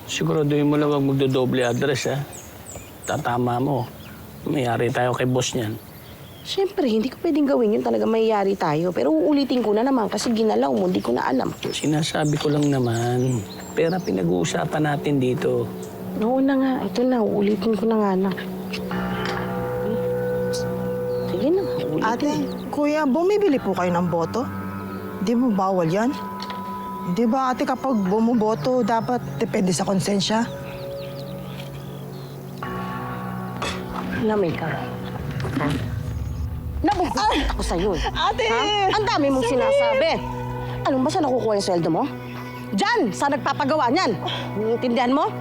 Siguraduhin mo lang wag magdodoble address, ha? Tatama mo. Mayari tayo kay boss niyan. Siyempre, hindi ko pwedeng gawin yun. Talaga mayayari tayo. Pero uulitin ko na naman kasi ginalaw mo, hindi ko na alam. Sinasabi ko lang naman. Pera pinag-uusapan natin dito. Oo na nga. Ito na, uulitin ko na nga na. Sige na, uulitin. Ate, kuya, bumibili po kayo ng boto? Di mo bawal yan? Di ba ate kapag bumoboto, dapat depende sa konsensya? Lamay ka. Ha? Nabubutot ako sa'yo eh. Ate! Ha? Ang dami mong sinasabi. Alam ba saan nakukuha yung sweldo mo? Diyan! Saan nagpapagawa niyan? Naiintindihan mo?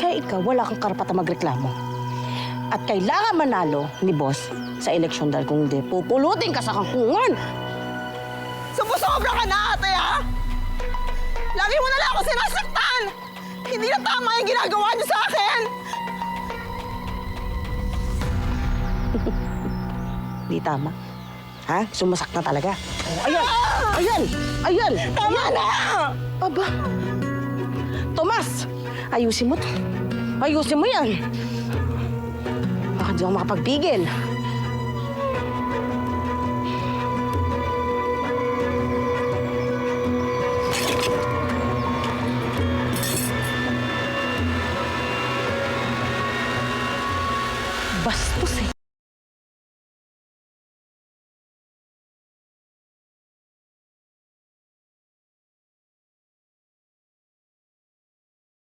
Kaya ikaw, wala kang karapatan magreklamo. At kailangan manalo ni boss sa eleksyon dahil kung hindi, pupulutin ka sa kangkungan. Sumusobra ka na, ate, ha? Lagi mo na lang ako sinasaktan! Hindi na tama yung ginagawa niyo sa akin! Di tama. Ha? Sumasak na talaga. Oh, ayan! Ayan! Ayan! Tama na! Aba! Tomas! Ayusin mo to. Ayusin mo yan. Baka di ako makapagpigil. Bastos eh.